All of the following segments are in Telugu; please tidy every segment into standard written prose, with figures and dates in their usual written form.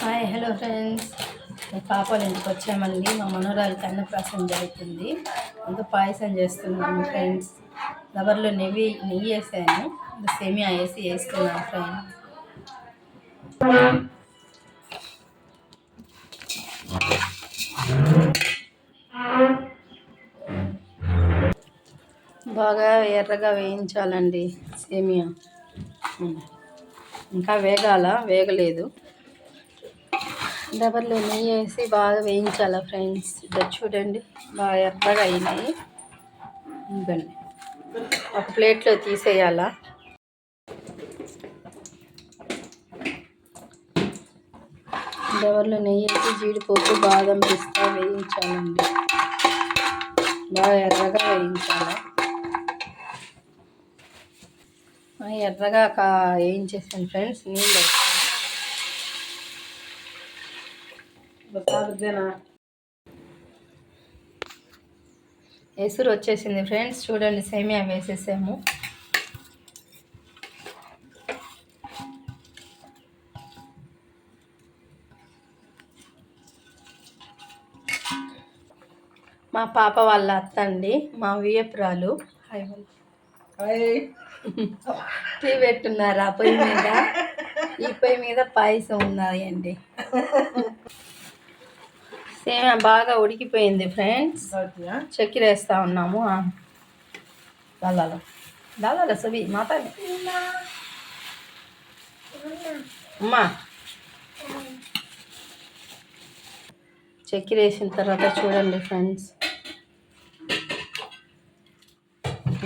హాయ్ హలో ఫ్రెండ్స్, మా పాప వాళ్ళ ఇంటికి వచ్చామండి. మా మనోరాలకి అన్నప్రాసన జరుగుతుంది. ఇంకా పాయసం చేస్తున్నాను ఫ్రెండ్స్. లవర్లో నెయ్యి వేసాను, సేమియా వేస్తున్నాను ఫ్రెండ్స్. బాగా ఎర్రగా వేయించాలండి సేమియా. ఇంకా వేగలేదు. డబర్లో నెయ్యి వేసి బాగా వేయించాలా ఫ్రెండ్స్. ఇక్కడ చూడండి, బాగా ఎర్రగా అయినాయి. ఇవ్వండి, ఒక ప్లేట్లో తీసేయాలా. డబర్లో నెయ్యి వేసి జీడిపప్పు బాదం పిస్తా వేయించాలండి. బాగా ఎర్రగా వేయించాలా. ఎర్రగా వేయించేసాను ఫ్రెండ్స్. నీళ్ళు ఎసురు వచ్చేసింది ఫ్రెండ్స్. చూడండి, సేమియా వేసేసాము. మా పాప వాళ్ళ అత్త అండి, మా వియపురాలు. టీ పెట్టున్నారు ఆ పొయ్యి మీద. ఈ పొయ్యి మీద పాయసం ఉన్నాయండి. సేమియా బాగా ఉడికిపోయింది ఫ్రెండ్స్. చక్కెర వేస్తా ఉన్నాము. దాదాల సవి మాత అమ్మా. చక్కెర వేసిన తర్వాత చూడండి ఫ్రెండ్స్,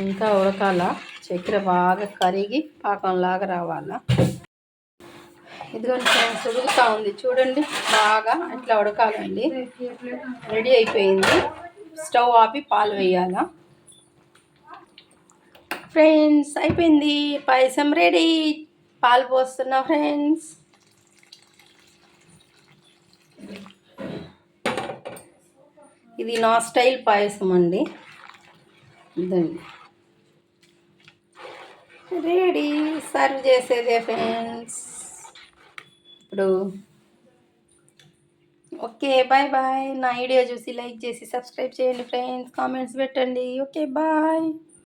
ఇంకా ఉడకాల. చక్కెర బాగా కరిగి పాకంలాగా రావాలా. ఇదిగోండి ఫ్రెండ్స్, ఉడుకుతూ ఉంది చూడండి. బాగా ఇట్లా ఉడకాలండి. రెడీ అయిపోయింది. స్టవ్ ఆపి పాలు వేయాలా ఫ్రెండ్స్. అయిపోయింది, పాయసం రెడీ. పాలు పోస్తున్నా ఫ్రెండ్స్. ఇది నా స్టైల్ పాయసం అండి. ఇదండి రెడీ. సర్వ్ చేసేదే ఫ్రెండ్స్ ఇప్పుడు. Okay, bye bye. నా వీడియో చూసి లైక్ చేసి సబ్స్క్రైబ్ చేయండి ఫ్రెండ్స్. కామెంట్స్ పెట్టండి. Okay, bye.